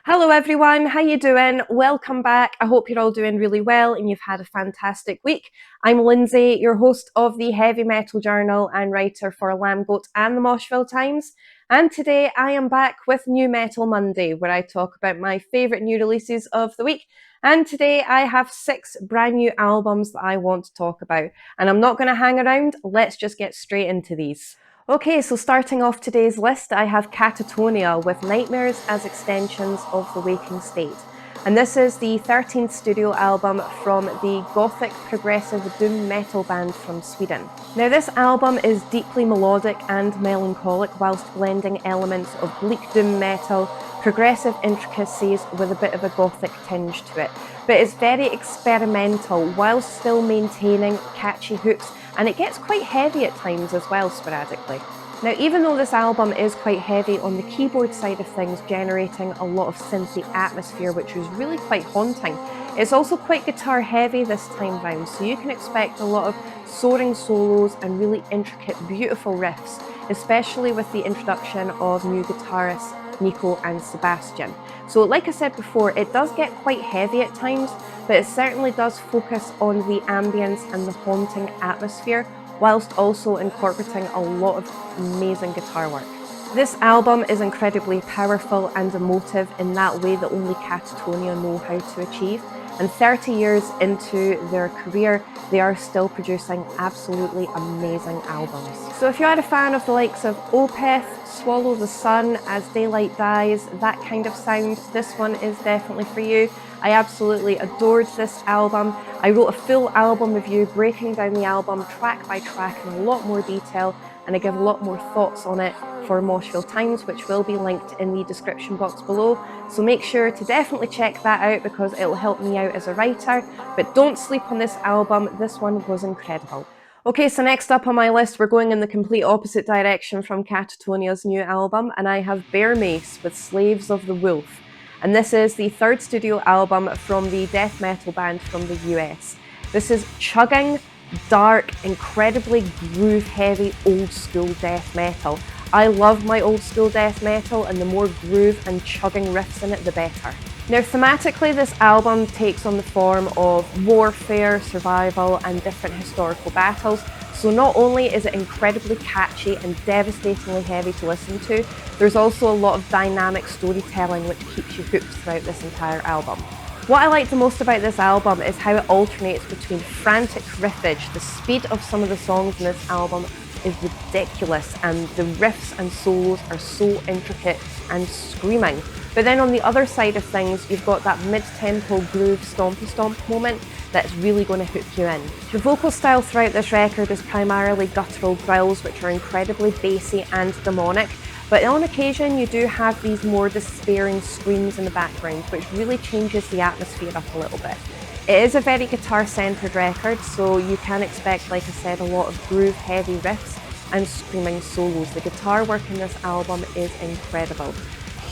Hello everyone, how you doing? Welcome back. I hope you're all doing really well and you've had a fantastic week. I'm Lindsay, your host of the Heavy Metal Journal and writer for Lambgoat and the Moshville Times. And today I am back with New Metal Monday, where I talk about my favourite new releases of the week. And today I have 6 brand new albums that I want to talk about. And I'm not going to hang around, let's just get straight into these. Okay, so starting off today's list, I have Catatonia with Nightmares as Extensions of the Waking State. And this is the 13th studio album from the gothic progressive doom metal band from Sweden. Now this album is deeply melodic and melancholic whilst blending elements of bleak doom metal, progressive intricacies with a bit of a gothic tinge to it. But it's very experimental whilst still maintaining catchy hooks, and it gets quite heavy at times as well, sporadically. Now, even though this album is quite heavy on the keyboard side of things, generating a lot of synthy atmosphere, which is really quite haunting, it's also quite guitar heavy this time round, so you can expect a lot of soaring solos and really intricate, beautiful riffs, especially with the introduction of new guitarists Nico and Sebastian. So like I said before, it does get quite heavy at times, but it certainly does focus on the ambience and the haunting atmosphere, whilst also incorporating a lot of amazing guitar work. This album is incredibly powerful and emotive in that way that only Catatonia know how to achieve. And 30 years into their career, they are still producing absolutely amazing albums. So if you are a fan of the likes of Opeth, Swallow the Sun, As Daylight Dies, that kind of sound, this one is definitely for you. I absolutely adored this album. I wrote a full album review breaking down the album track by track in a lot more detail, and I give a lot more thoughts on it for Moshville Times, which will be linked in the description box below. So make sure to definitely check that out because it will help me out as a writer. But don't sleep on this album, this one was incredible. Okay, so next up on my list, we're going in the complete opposite direction from Catatonia's new album, and I have Mace with Slaves of the Wolf. And this is the 3rd studio album from the death metal band from the US. This is chugging, dark, incredibly groove-heavy old-school death metal. I love my old-school death metal, and the more groove and chugging riffs in it, the better. Now, thematically, this album takes on the form of warfare, survival, and different historical battles. So not only is it incredibly catchy and devastatingly heavy to listen to, there's also a lot of dynamic storytelling which keeps you hooked throughout this entire album. What I like the most about this album is how it alternates between frantic riffage. The speed of some of the songs in this album is ridiculous, and the riffs and solos are so intricate and screaming. But then on the other side of things, you've got that mid-tempo groove stompy stomp moment that's really going to hook you in. The vocal style throughout this record is primarily guttural growls, which are incredibly bassy and demonic. But on occasion, you do have these more despairing screams in the background, which really changes the atmosphere up a little bit. It is a very guitar-centered record, so you can expect, like I said, a lot of groove-heavy riffs and screaming solos. The guitar work in this album is incredible.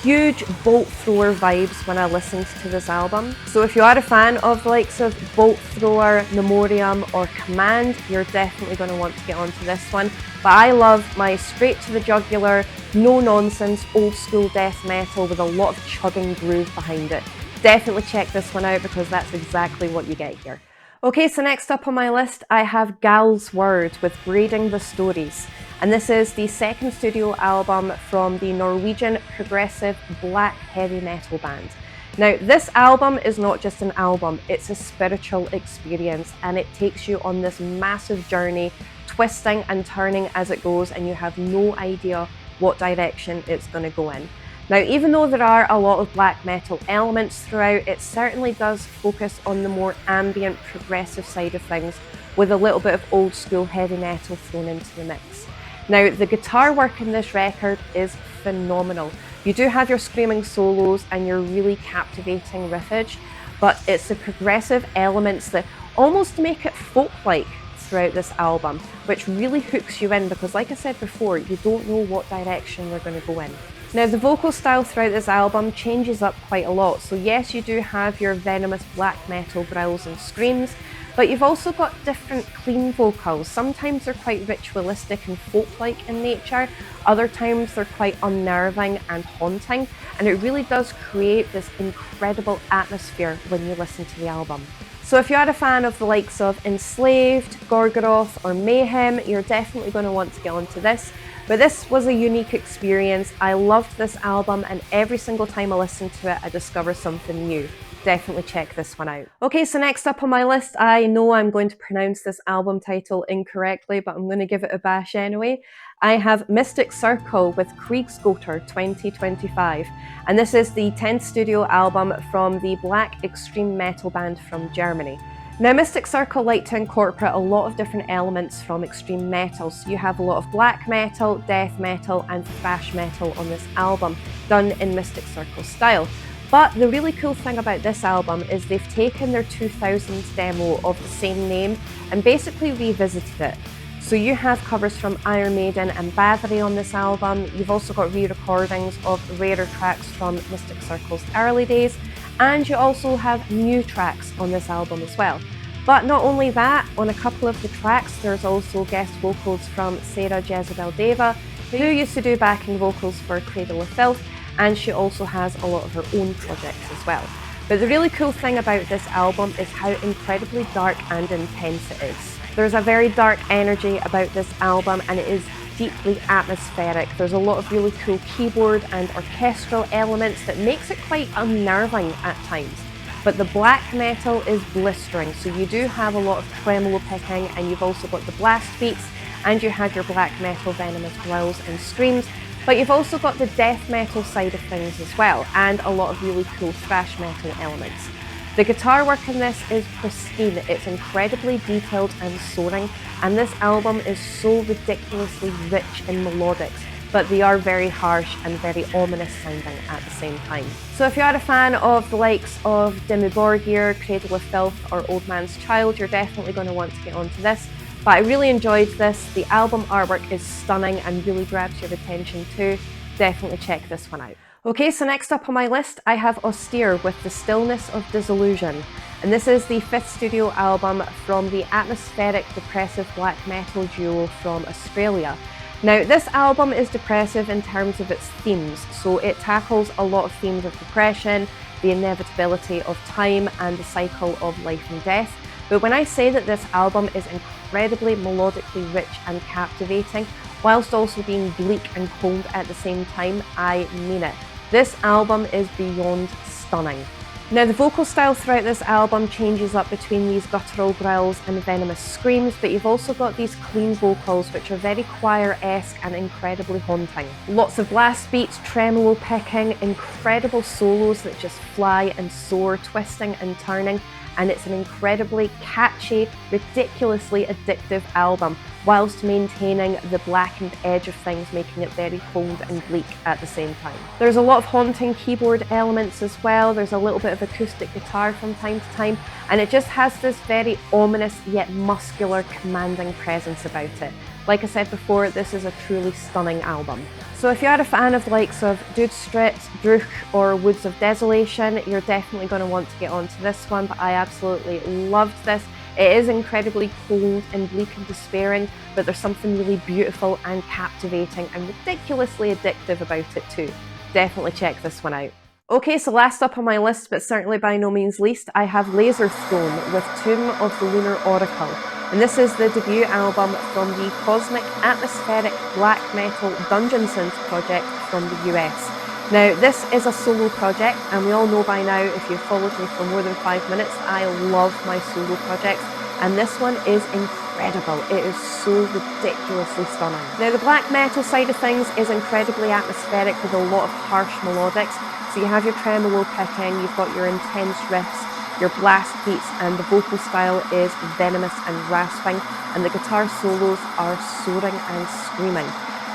Huge bolt thrower vibes when I listened to this album. So if you are a fan of the likes of Bolt Thrower, Memoriam or Command, you're definitely going to want to get onto this one. But I love my straight to the jugular, no nonsense, old school death metal with a lot of chugging groove behind it. Definitely check this one out because that's exactly what you get here. Okay, so next up on my list, I have Gal's Word with Braiding the Stories. And this is the 2nd studio album from the Norwegian progressive black heavy metal band. Now, this album is not just an album, it's a spiritual experience, and it takes you on this massive journey, twisting and turning as it goes, and you have no idea what direction it's going to go in. Now, even though there are a lot of black metal elements throughout, it certainly does focus on the more ambient, progressive side of things, with a little bit of old school heavy metal thrown into the mix. Now, the guitar work in this record is phenomenal. You do have your screaming solos and your really captivating riffage, but it's the progressive elements that almost make it folk-like throughout this album, which really hooks you in because, like I said before, you don't know what direction they're going to go in. Now, the vocal style throughout this album changes up quite a lot. So yes, you do have your venomous black metal growls and screams, But you've also got different clean vocals. Sometimes they're quite ritualistic and folk-like in nature, other times they're quite unnerving and haunting, and it really does create this incredible atmosphere when you listen to the album. So if you are a fan of the likes of Enslaved, Gorgoroth or Mayhem, you're definitely going to want to get onto this. But this was a unique experience. I loved this album, and every single time I listen to it, I discover something new. Definitely check this one out. Okay, so next up on my list, I know I'm going to pronounce this album title incorrectly, but I'm going to give it a bash anyway. I have Mystic Circle with Kriegsgötter 2025, and this is the 10th studio album from the black extreme metal band from Germany. Now, Mystic Circle like to incorporate a lot of different elements from extreme metal, so you have a lot of black metal, death metal and thrash metal on this album, done in Mystic Circle style. But the really cool thing about this album is they've taken their 2000s demo of the same name and basically revisited it. So you have covers from Iron Maiden and Bathory on this album. You've also got re-recordings of rarer tracks from Mystic Circle's early days, and you also have new tracks on this album as well. But not only that, on a couple of the tracks there's also guest vocals from Sarah Jezebel Deva, who used to do backing vocals for Cradle of Filth, and she also has a lot of her own projects as well. But the really cool thing about this album is how incredibly dark and intense it is. There's a very dark energy about this album, and it is deeply atmospheric. There's a lot of really cool keyboard and orchestral elements that makes it quite unnerving at times. But the black metal is blistering, so you do have a lot of tremolo picking, and you've also got the blast beats, and you have your black metal venomous growls and screams. But you've also got the death metal side of things as well, and a lot of really cool thrash metal elements. The guitar work in this is pristine, it's incredibly detailed and soaring, and this album is so ridiculously rich in melodics, but they are very harsh and very ominous sounding at the same time. So if you are a fan of the likes of Dimmu Borgir, Cradle of Filth or Old Man's Child, you're definitely going to want to get onto this. But I really enjoyed this. The album artwork is stunning and really grabs your attention too. Definitely check this one out. Okay, so next up on my list, I have Austere with The Stillness of Disillusion. And this is the 5th studio album from the atmospheric, depressive black metal duo from Australia. Now, this album is depressive in terms of its themes, so it tackles a lot of themes of depression, the inevitability of time, and the cycle of life and death. But when I say that this album is incredibly melodically rich and captivating, whilst also being bleak and cold at the same time, I mean it. This album is beyond stunning. Now, the vocal style throughout this album changes up between these guttural growls and venomous screams, but you've also got these clean vocals which are very choir-esque and incredibly haunting. Lots of blast beats, tremolo picking, incredible solos that just fly and soar, twisting and turning, and it's an incredibly catchy, ridiculously addictive album, whilst maintaining the blackened edge of things, making it very cold and bleak at the same time. There's a lot of haunting keyboard elements as well, there's a little bit of acoustic guitar from time to time, and it just has this very ominous yet muscular, commanding presence about it. Like I said before, this is a truly stunning album. So if you are a fan of the likes of Dødsstrit, Druch or Woods of Desolation, you're definitely going to want to get onto this one, but I absolutely loved this. It is incredibly cold and bleak and despairing, but there's something really beautiful and captivating and ridiculously addictive about it too. Definitely check this one out. Okay, so last up on my list, but certainly by no means least, I have Laserstone with Tomb of the Lunar Oracle. And this is the debut album from the cosmic, atmospheric, black metal dungeon synth project from the US. Now, this is a solo project, and we all know by now, if you've followed me for more than 5 minutes, I love my solo projects, and this one is incredible. It is so ridiculously stunning. Now, the black metal side of things is incredibly atmospheric with a lot of harsh melodics. So you have your tremolo picking, you've got your intense riffs, your blast beats, and the vocal style is venomous and rasping, and the guitar solos are soaring and screaming.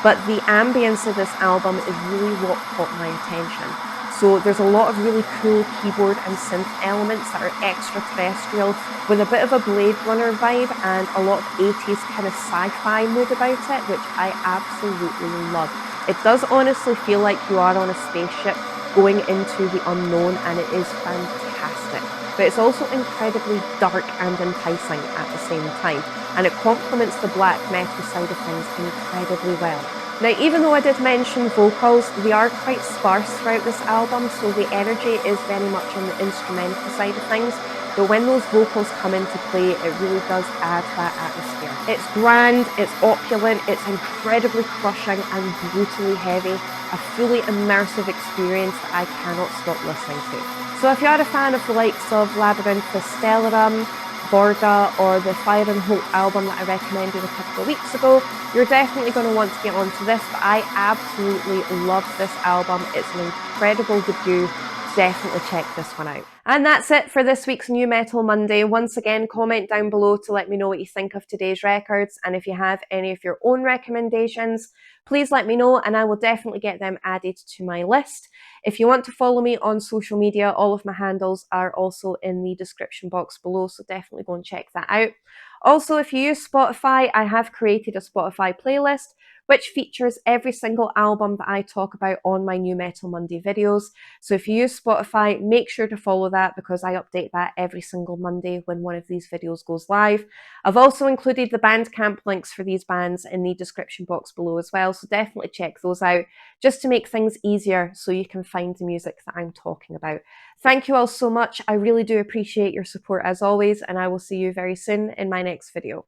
But the ambience of this album is really what caught my attention. So there's a lot of really cool keyboard and synth elements that are extraterrestrial with a bit of a Blade Runner vibe and a lot of 80s kind of sci-fi mood about it, which I absolutely love. It does honestly feel like you are on a spaceship going into the unknown, and it is fantastic. but it's also incredibly dark and enticing at the same time, and it complements the black metal side of things incredibly well. Now, even though I did mention vocals, they are quite sparse throughout this album, so the energy is very much on the instrumental side of things, but when those vocals come into play, it really does add to that atmosphere. It's grand, it's opulent, it's incredibly crushing and brutally heavy, a fully immersive experience that I cannot stop listening to. So if you are a fan of the likes of Labyrinthus Stellarum, Borga, or the Fire and Hope album that I recommended a couple of weeks ago, you're definitely going to want to get onto this, but I absolutely love this album. It's an incredible debut. Definitely check this one out. And that's it for this week's New Metal Monday. Once again, comment down below to let me know what you think of today's records, and if you have any of your own recommendations, please let me know and I will definitely get them added to my list. If you want to follow me on social media, all of my handles are also in the description box below, so definitely go and check that out. Also, if you use Spotify, I have created a Spotify playlist which features every single album that I talk about on my New Metal Monday videos. So if you use Spotify, make sure to follow that because I update that every single Monday when one of these videos goes live. I've also included the Bandcamp links for these bands in the description box below as well, so definitely check those out just to make things easier so you can find the music that I'm talking about. Thank you all so much. I really do appreciate your support as always, and I will see you very soon in my next video.